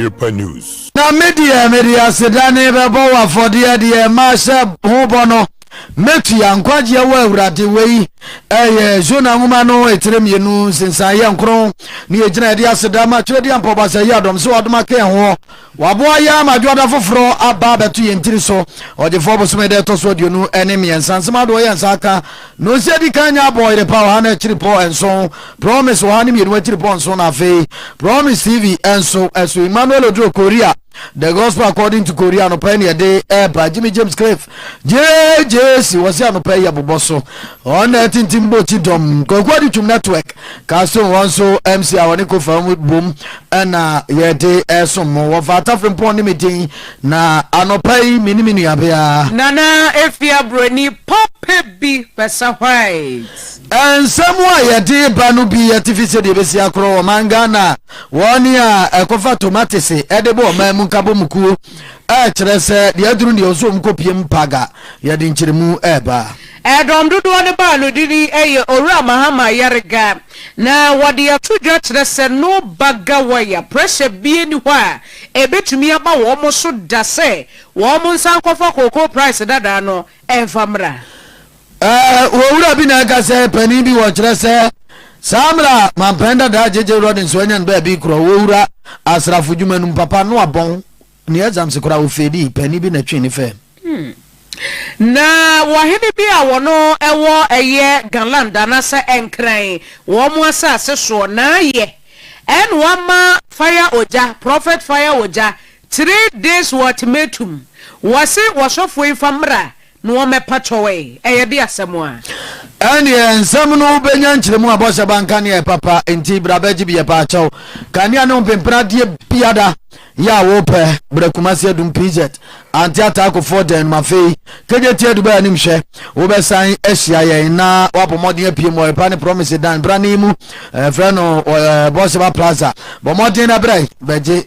Yepa News. Na media sedane bebo wa fodie de masha hobono metu ya nkwaje wa awurade wei zona nguma no etirem yenu sensan ye nkro ni ejina de asedama twedi ampobasa ye adom so adoma ke ho waboa ya madwoda foforo aba betu ye ntiri so ode fo bosome de to so de nu enemy ensansema do ye nsaka no se di kanya boy the power na chiri po enso promise wa ni yenu chiri po enso na fe promise tv enso eso Emmanuel Odro Korea. The gospel according to Korea no pay day by Jimmy James Cliff. JJC was ya no pay ya boboso. On that timbo tidom. Kokwadi chum network. Kaso wanso MC awaniko famu boom and ye day some more vata from pony meeting na anopay mini abia. Nana efia broni pope bi pesa white. And somewhere ye day banu bi artificial de besia kro mangana. One ya kofa tomatese edebo memu kabo muku kire se de aduru de oso mkopiem paga ye de nchiremu eba edom dudu ne ba no didi eye owura mahama yarega na wode atudwa kire se no baga waya pressure bie ni ho a ebetumi aba wo mo so da se wo mo nsan kofa koko price dada no enfamra owura bi na ga se pani bi wo kire se samra mampenda da jeje rodin so enyan ba bi kro owura asrafu dwumanum papa no abon ni exam se kura ofedi pani bi na twe ni fe na wahini bi a wono ewo eye galanda na se enkran wo mo asase so na ye en wama fire oja prophet fire oja 3 days ultimatum wase wasofo ifamra no wo mepachowe eye bi asemwa ani ensam no benya nchiremu abosha banka ne papa enti brabaji bi pa chaw kania no pempra die biada ya wo pe brekumasi adum pz anti atako for den mafei keje tie du ba nim hwe wo be san ehia ye na wapomodin apie mo pa ne promise dan brani mu freno bosha plaza bomodin na brai beje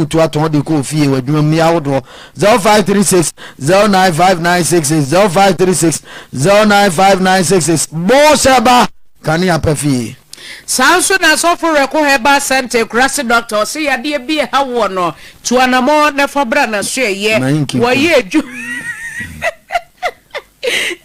utu aton de ko fie wadwum mi awodo 0536 095966 0536 095966 bosha ba kania pafi Sanso na sofo reko heba center krasi doctor si yade bi ha wo no tuanamo na fabra na so ye wo ye eju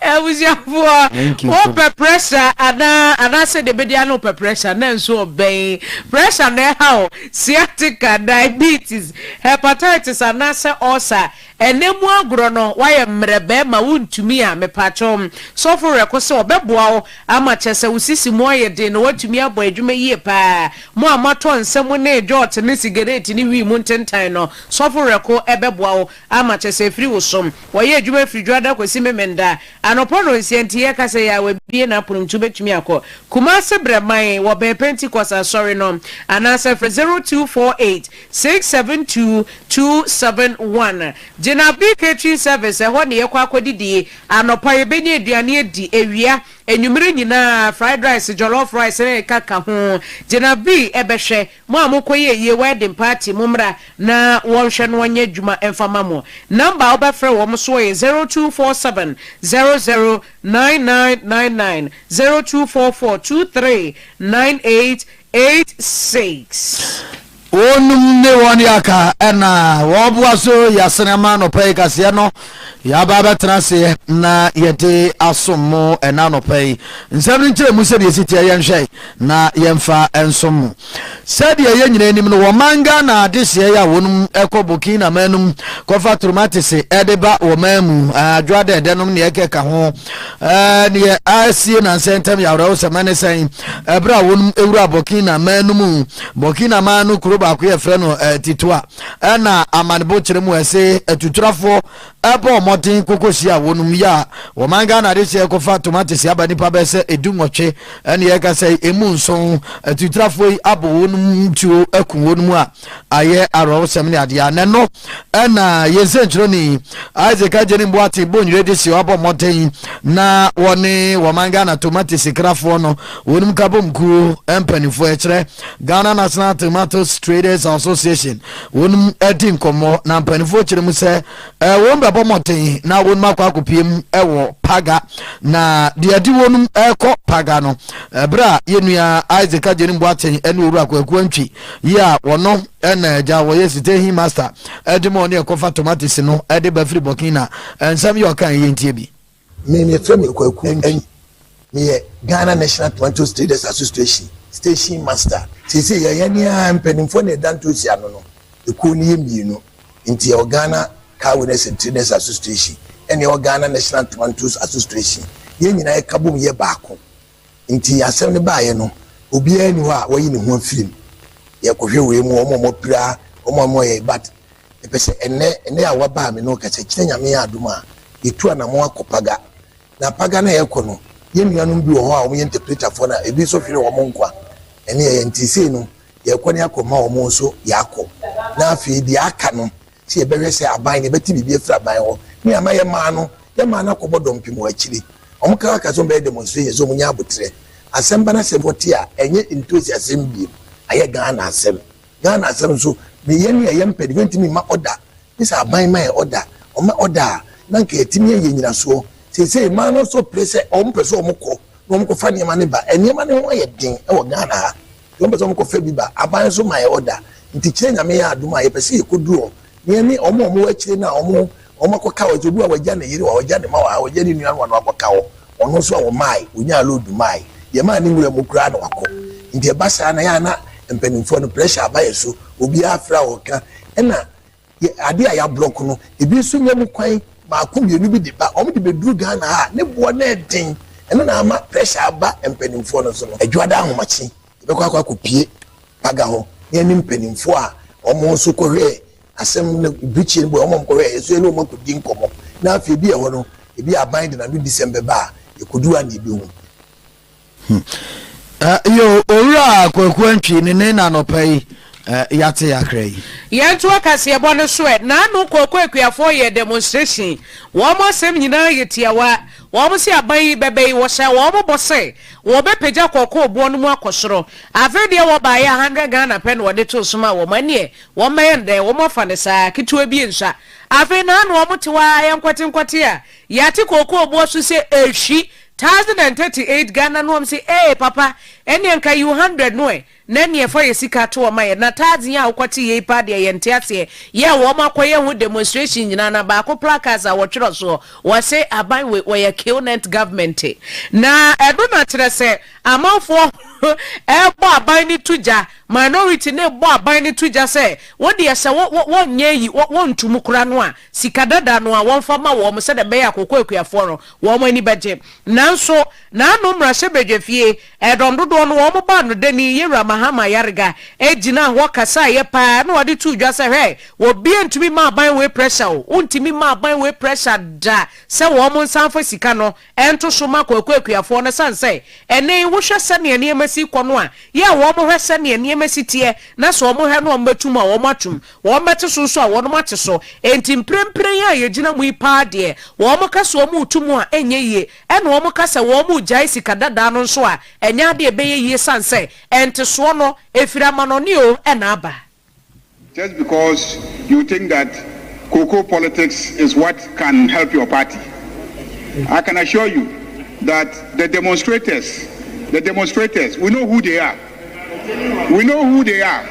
Ewusia for pressure ana say the media no pressure na nso obey pressure na how sciatica diabetes hepatitis ana say ulcer enemu agro no why mrebe ma wuntumi a mepachom so for rekoso obeboa wo ama chese usisi mo ye de no watumi abo adwuma yie pa mo amato nsem na ejot ne cigarette ni wi mu ntentan no so for reko ebeboa wo ama chese free wo som wo ye adwuma free dwada kwesi memenda anopono nsientie kase ya we bie na ponumtu betumi akọ kumase breman wo be Pentecost sorry no anasa 0248 672 271 Jina big catering service ho ne yekwa akodidie anopa ye benye aduane edi ewia enwumire nyina fried rice jollof rice na kaka ho Jina bi ebehwe mo amokoye ye wedding party mumra na wonhwe no nya dwuma emfama mo number obefre wo mo so ye 0247 009999 0244 239886 onum ne woni aka na woboa so yasenema no pay kase no ya baba transe na yete asomo ena no pay nsem nchire mu se de sitia ye nhwe na yemfa ensom se de ye nyina enim no wo manga na adehye ya wonum ekoboki na manum kofa tomatese edeba wo mamu adwade denom ne ekeka ho ne asie na sentem ya woro se manesen ebra wonum ewura boki na manum boki na manu ba ko ye freno titwa na amanbo kiremu ese tuturafo ebo modin kokosia wonum ya wo manga na de se ko fa tomates ya bani pa be se edunwoche ene ye ka se emu nson tuturafo abo wonum tuo akun wonum a aye aro sem ne ade ane no na ye se ntro ni Isaac ajeni mboati bonwire de se abo modin na woni wo manga na tomates krafo no wonum kabomku empanifo e kire Ghana National Tomatoes Traders Association wonum edin komo na mpanifo kire mu se won bebo moten na won makwa kopiem ewo paga na de adi wonum eko paga no bra yenua Isaac ajeni mboaten ene oru akwa kwakuantwi ya wono ena ja wo yesite master edimo ne kofa tomatoes no ede ba free Burkina ensam yo kan yentie bi me frame kwaku me Ghana National Tomato Traders Association station master say ya ne ampanimfo ne danto sia no eku ne yemienu nti o Ghana Cowness Traders Association ene o Ghana National Tomatoes Association ye nyina e kabom ye baako nti asem ne baaye no obi ani ho a wayi ne ho film ye kohwe we mu omo pira omo ye but e pese ene a waba me no ka kyekire nyame ya aduma etu anamo akopaga na paga na ye kono ye nuanom bi wo ho a omo ye interpreter for na ebi so hwere omo nkwa ene ye ntisi no ye kwani akoma omo so yakọ na afi di aka no si e behwe se aban ne beti bibi efra aban ho ni ama ye ma na kobodo mpimo akiri omo ka so be demonstration so munya abotre asemba na seboti a enye enthusiasm bi aye Ghana asem so me ye ne ye mpedi wentimi ma order this aban ma order o ma order na nka etimi ye nyina so se ma no so place o mpeso o mko no mko fa ne ma ne ba enye ma ne ho ye den e wo Ghana ha o mpeso mko fa bi ba aban so ma ye order nti kire nyame ya aduma ye pese ye koduro ne ni omo akire na omo koka wa jodu a wagya na yiri wa wagya ne ma wa wagya ni nuan wa no akoka wo ono so wo mai onya load mai ye ma ni ngure mukura na wako nti e basa na ya na mpanimfo no pressure abaye so obi afra wo ka na ade a ya block no ebi so nyam kwan ma akomienu bi de ba omo de beduru Ghana ha ne bo na den eno na ama pressure aba mpanimfo no so no adwada ahomachi be kwa akopie paga ho ye ni mpanimfo a omo so kohwe asem na bichi ni bo omo kohwe eso ene omo kodi nkomo na afi bi e ho no ebi aban de na do December ba e kodu an ebi hu yo ora kwakuantwi ne na no pai yate yakrai yentu akase ebo no so na no kwakuakuafo ye demonstration wo mo sem nyina yetiawa wo mo si aban bebe wo sha wo mo bose wo be peja kwako obo no mu akosoro avede wo ba ya 100 Ghana pen wo de to suma wo manie wo mayende wo mo fa ne sa kitu bi nsa ave na no wo mo tiwa yankwate a yate kwako obo so se ehwi 1038 Ghana no am say papa eni enka you 100 no na ne for yesika to maye na tazi ya ukwati ye pa de ye ntiase ye wo makoye hu demonstration nyina na ba ko placards a wo twero so wo say aban we ye killnet government na edo na kire se amanfo bo aban ni tuja minority ne bo aban ni tuja se wo de se wo nyeyi wo ntumu kura no a sikadada no a won fa ma wo mo se de be ya kokoakuafo no wo mo ani beje nanso na no mra hye bedwefie edondodo no wo mo ba no dani yera mahama yarga ejina ho kasa ye pa na wode tu dwa se hwe wo bie ntumi ma aban we pressure o ntumi ma aban we pressure da se wo mo nsanfo sika no ento so ma kokoakuafo no sanse ene wo hwe se ne ne masi kono a ye wo mo hwe se ne ne masi tie na so wo mo hwe no mbatum a wo matum wo mbete so a wo no mate so enti mprempren ya ye gina mu ipa de wo mo kasa wo mu tumu a enye ye ene wo mo kasa wo mu jai sika dada no so a enya de be ye sanse enti so no efira manonio enaba. Just because you think that cocoa politics is what can help your party, I can assure you that the demonstrators, we know who they are. We know who they are.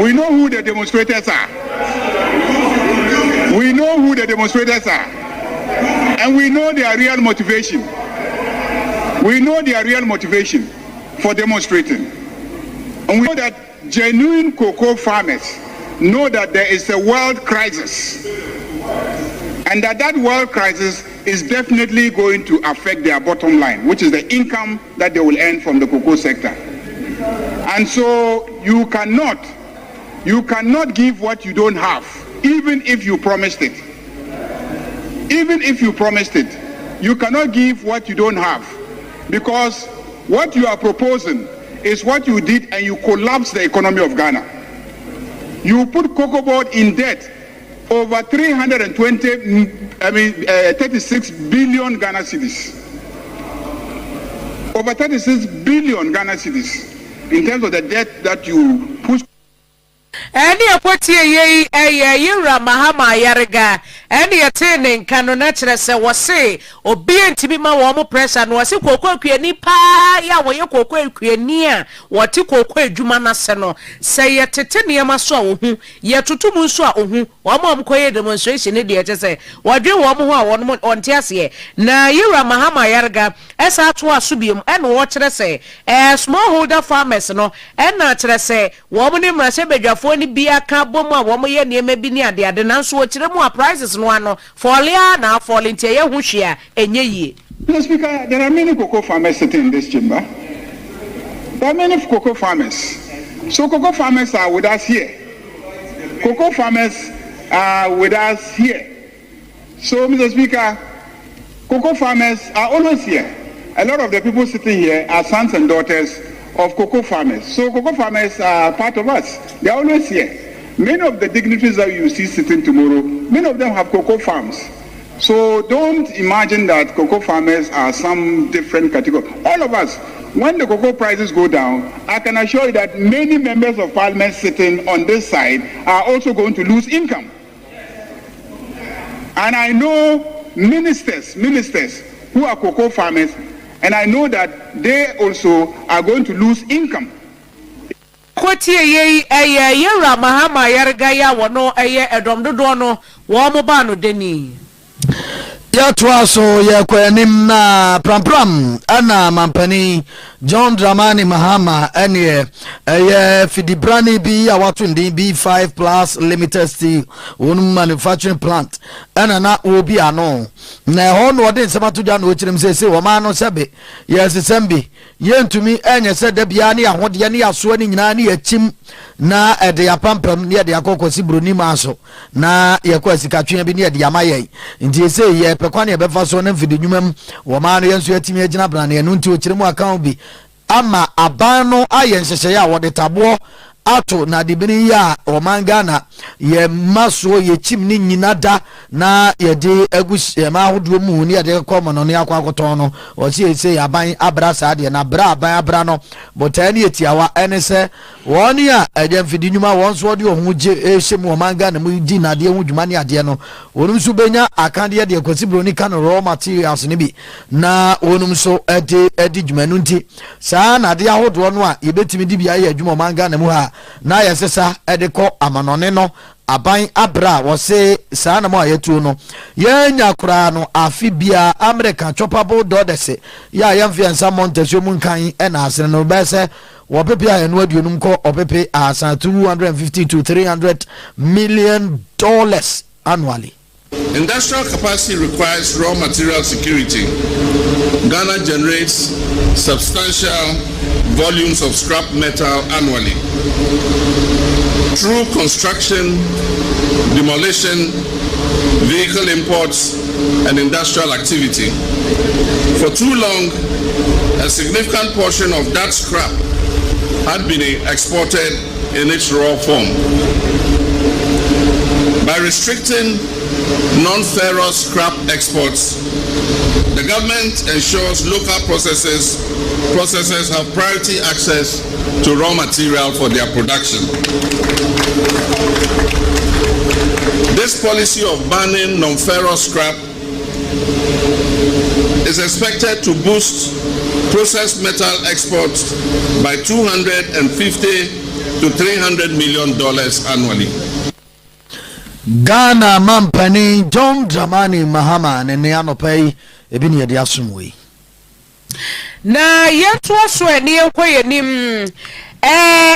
We know who the demonstrators are. We know who the demonstrators are. And we know their real motivation. We know their real motivation for demonstrating. And we know that genuine cocoa farmers know that there is a world crisis. And that world crisis is definitely going to affect their bottom line, which is the income that they will earn from the cocoa sector. And so you cannot give what you don't have, even if you promised it. Even if you promised it, you cannot give what you don't have, because what you are proposing is what you did, and you collapsed the economy of Ghana. You put Cocoa Board in debt over 36 billion Ghana cedis. Over 36 billion Ghana cedis in terms of the debt that you pushed. Eni apotie ye yira mahama yarga ene yete ne nka no na kire se wo se obi ntimi ma wo mo pressure no wo se kokko akuani pa ya wo ye kokko akuani a wo ti kokko adwuma na se no se yetete ne ma so a wo hu ye tutum so a wo hu wo mo mkoye demonstration ne de ye se wo dwe wo mo ho a wo onte ase na yira mahama yarga esa ato aso biem ene wo kire se smallholder farmers no ena kire se wo mo ne mrase bedwafo ni bia ka bom a wo mo ye ne bi ni ade nanso wo kire mu a prices no ano fallia na falling tie ye hu hwea enye yie. Mr. Speaker, there are many cocoa farmers sitting in this chamber. There are many cocoa farmers. So cocoa farmers are with us here. Cocoa farmers are with us here. So, Mr. Speaker, cocoa farmers are always here. A lot of the people sitting here are sons and daughters of cocoa farmers. So cocoa farmers are part of us. They are always here. Many of the dignitaries that you see sitting tomorrow, many of them have cocoa farms. So don't imagine that cocoa farmers are some different category. All of us, when the cocoa prices go down, I can assure you that many members of parliament sitting on this side are also going to lose income. And I know ministers who are cocoa farmers, and I know that they also are going to lose income. Kotie ye yera mahama yarga ya wono edom dodo no wo mo ba no deni ya twaso ya kwanim na pram ana mampani John Dramani Mahama ene fidibrani bi ya watu ndi B5 Plus Limited Steel one manufacturing plant ana na obi ano na ho no de nsemato dwa no kirem sese wo ma no sebe yes sembi yentumi enye se da bia ne ahode ne yaso ne nyina ne yachim na ede ya pampam ne ede akokosi broni maso na yakwa sikatwe bi ne ede amaye nti ese ye pekwane be fa so na mfidinwumam wo ma no yenso yatimi agina brane no nti o kirem aka bi ama abano aye nhyehyeye a wode tabo ato na dibini ya omanga na ye maso ye chim ni nyina da na ye de agusie ma hodo mu ni ye de komo no ne akwakoton no o se ese aban abra sa de na bra aban abra no botani etiawa ene se woni a eje mfidi nyuma won so de ohun je ehye mu omanga na mu di na de hu dwuma ne ade no onum so benya akande de kwasibro ni kan raw materials ne bi na onum so edi dwuma no nti sa na de ahodo no a ye betimi di bia ye dwuma omanga na mu ha na yesesa edeko amanone no aban abra wo se saa na mo ayetu no yenya kura no afibia American choppable dollars ya yamfiansa montesio munkan ena asene no bese wo pepe ayenu aduonum ko opepe asa $250 to $300 million annually. Industrial capacity requires raw material security. Ghana generates substantial volumes of scrap metal annually. Through construction, demolition, vehicle imports, and industrial activity. For too long, a significant portion of that scrap had been exported in its raw form. By restricting non-ferrous scrap exports, the government ensures local processors have priority access to raw material for their production. This policy of banning non-ferrous scrap is expected to boost processed metal exports by $250 to $300 million annually. Ghana mampani John Dramani Mahama ne anopai ebini yede asumwe na yeto so eni enkoye nim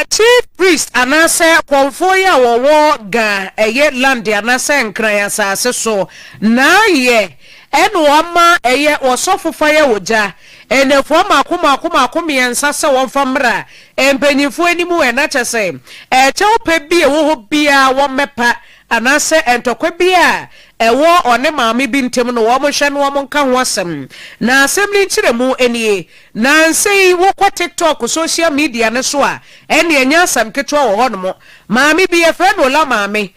chief priest anase konfo ya wowo ga eye land anase nkran asase so na ye eno ama eye osofofa ye woja enefo makoma yensa se wonfa mra empanyifo enimu ena chese cheope bie wo ho bia wo mepa anase entokwe bia ewo one maami bi ntem no wo mo hwe no wo nka ho asem na assembly nchiremu enie na nsei wo kwa TikTok social media ne so a ene anya asam ketwa wo hono mo maami bi efre no la maami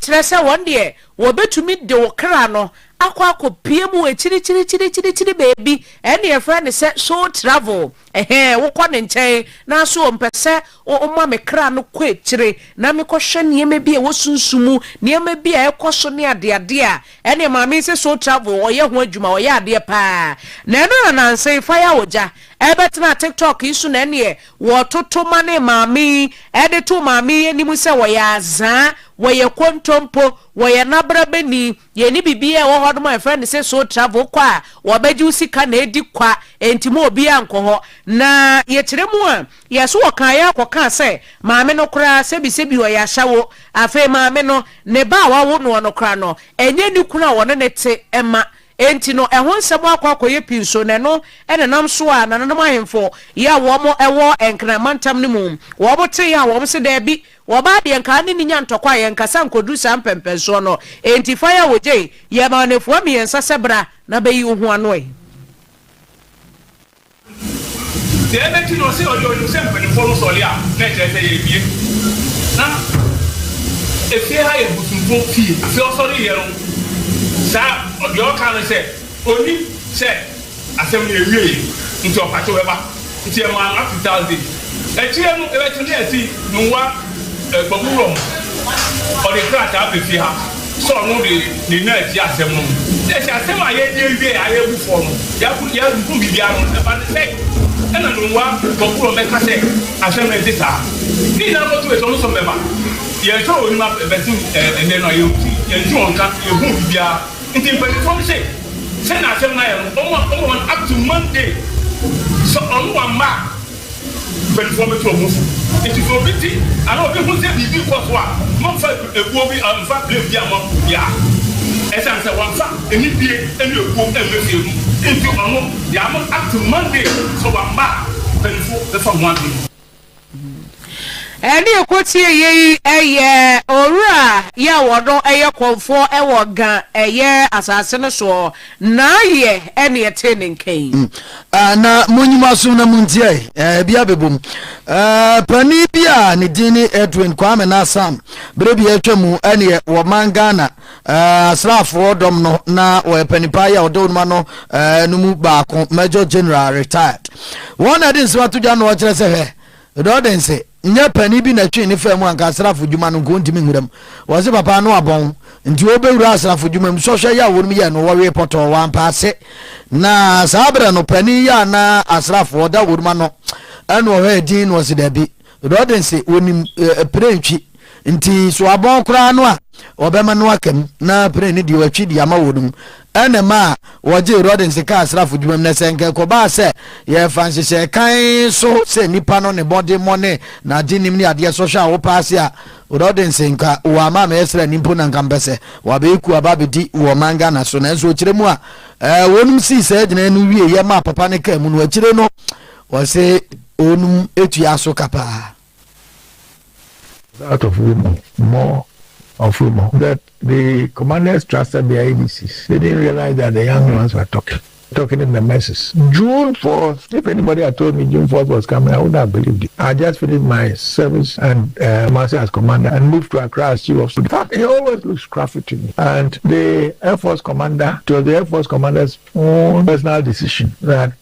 kire se won de wo betumi de wo kra no akwa piemu chiri baby ene efre ne se so travel wo kwa ne nchen na so mpese o ma me kra no kwa chiri na me kohwe nieme bi e wo sunsumu nieme bi e koso ne ade dia ene maame se so travel oye ho adwuma oye ade pa na no na say fire oja ebetina TikTok isu na ne wo toto mane maame ede to maame animu se wo ya azan wo ye kontompo wo ye nabra beni ye ni bibia wo hodo my friend say so travel kwa wo beji usika na edi kwa entimo obi anko na ye kiremu a ye so wo kan ya akoka se maame no kura sebi wo ya hyawo afa maame no ne ba wa wo no kura no enye ni kura wo ne te ema enti no ehon nsebo akwakoye pinso ne no ene nam so a nanam ahemfo ya wo mo ewo enkramantam ne mu wo bote ya wo se da bi wo ba de enka ne nya ntokwa ye nkasa nkodu sam pempenso no enti fire woje ye ma ne fo mi ensa sebra na be yi hu ano e de ebe ti no se ojo se mpenifo no sole a na je se ye bie na efi ha ye butunfo fi afi osori ye no sa odio kan se oni se asem ye wie nti opacho weba nti e ma after day echire no ebe ti na esi nwa gboguro o de krata be fi ha so no de ni na ti asem no e ti asem aye die wie aye bu fo no ya bu bibia no e ba se ena nwa gboguro me ka se asem na ti sa ni na go to e so no so me ba ye so oni ma be ti ene no ye ju onka ye bu bibia nti mpanyinfo say na asem na ye no up to Monday so on one mark mpanyinfo me to omufu nti for biti ana obi hu say bibi ko so a mo fa eguo bi amfa blame bi amo ya esa say one fa eni bie eni eguo emefie mu nti ono ya mo up to Monday so one mark mpanyinfo be fa one day eni ekotie ye eye owura ya wodo eye konfo ewo gan eye asase no so na ye eni etenin kan na munyimaso na muntie bia bebom pani bia ne dini Edwin Kwame na Sam brebi atwamu ene wo mangana asrafo dom no na wo panipa ya odo ma no numu baako Major General retired one edin to Janu wo kire se he do say nya pani bi na twe ne fa mu anka asrafo djuma no ko ntimi huram wo se papa no abon nti obewura asrafo djuma mu so hwe ya wo ya no wo report o wan paase na sabra no pani ya na asrafo da wuruma no eno ho edin no se da bi do say wonim prentwi nti so abon kura no a obema no akam na pre ni di watwi di ama wodum ene ma woje rodin se ka asrafo djumam na senke ko ba se ye fanse se kan so se nipa no ne body money na dinim ni ade social wo pass a rodin se nka wo ama ma esra nimpo na nkambese wa be ku aba bedi wo manga na so na so kiremu a wonum si se gina no wie ye ma papa ne ka mu no akire no wo se onum etu aso kapa out of rumor, more of rumor, that the commanders trusted their ABCs. They didn't realize that the young ones were talking in the masses. June 4th, if anybody had told me June 4th was coming, I wouldn't have believed it. I just finished my service and master as commander and moved to Accra as chief of staff. In fact, he always looks scruffy to me. And the Air Force commander, it was the Air Force commander's own personal decision that,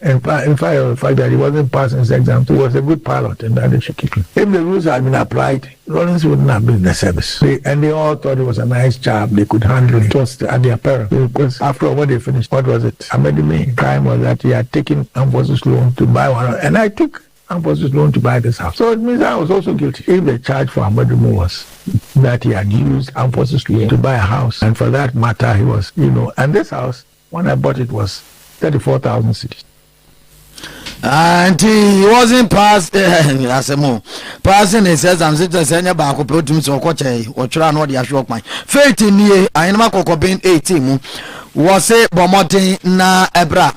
in fact, that he wasn't passing his exam. He was a good pilot and that they should keep him. If the rules had been applied, Rollins wouldn't have been in the service. They all thought he was a nice job. They could handle it. It was at their peril. Because after all, when they finished, what was it? Amedime crime was that he had taken Armed Forces loan to buy one, and I took Armed Forces loan to buy this house. So it means I was also guilty. If the charge for Amedime was that he had used Armed Forces loan to buy a house, and for that matter, he was, and this house, when I bought it, was 34,000 cedis. And he wasn't passed as a more passing he says I'm sitting saying about protein so coche or try no the shock my faith in ye I am ko ben 18 was say bomotin na ebra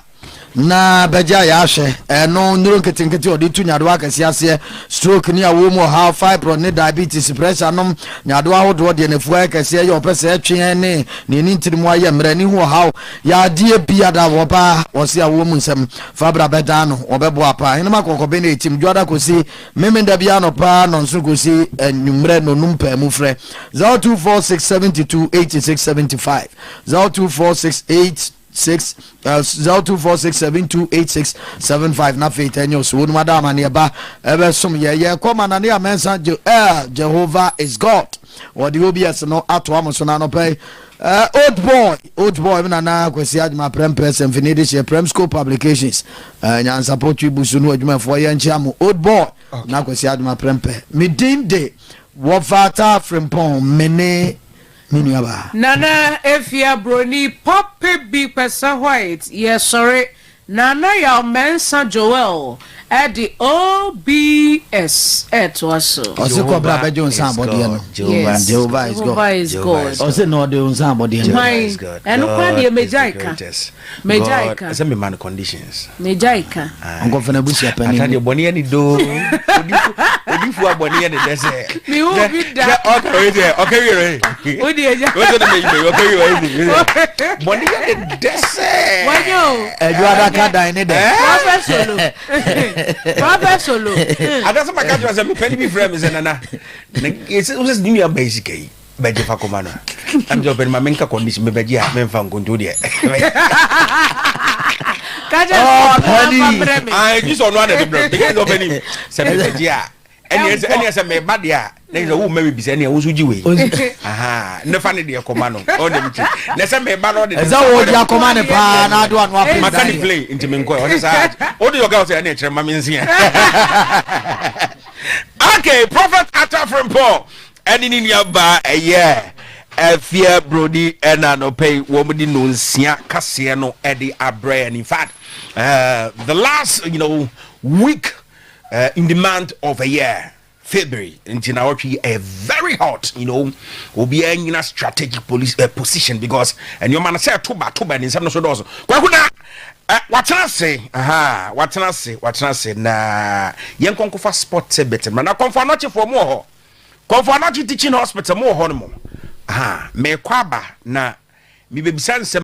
na beja ya hye no nduro ketenkete odi tu nyado akase ase stroke ni awo mu ha fibro ne diabetes pressure nom nyado ahodo de nefu akase ye opese atwe ne ni ntirimu aye mrani hu ha ya die bia da wo ba wo se awo mu nsem fabra beda no obebo apa ene makoko be na etim joda kosi memenda bia no pa no nso kosi enwumre no numpa mu frɛ 0246728675 0246728675 na faith enyo so no madam na eba ebe som ye koma na ne amensa Jehovah is God or the OBS no ato amoso no pay old boy na na kwesi adwuma prem press and finidi prem school publications nyan support you busu no adwuma for yan chiamu old boy na kwesi adwuma prem pe midinde wo fata frimpon mene minuaba nana efia broni pop big person white yes sorry nana ya mensa Joel at the OBS also Cobra Bejon somebody Jehovah is God also no de somebody and quite Mejaika as a man conditions Mejaika I'm going to bush up and your bonnie any do if you are bonnie and desert me will be that okay bonnie and desert when you Prophet Solo. I don't my country as a penny frame is nana. It's new basically. Beji fa komano. I'm just my menka condition me beji ha men fa ngonto de. I just on one of them because of any beji a. Any me bad ya. There is a woman maybe be any usuji we. Aha, no funny de komano. On them. Na say me bad on the. Is that what you command pa na do an wa mechanic play into menko. What do you guys say any chema minsia? Okay, Prophet Atta from Paul. And in your bar a year, a fear brody and no pay woman in Nunsia Cassiano Eddie Abre. And in fact, the last week in the month of a year, February, in January, a very hot, will be in a strategic position because and your man said two bad in some sort of what can I say? What can I say? Na young conquer sport better. Man, I come for not for more. Come for not teaching hospital more honeymoon. Me kwaba na me be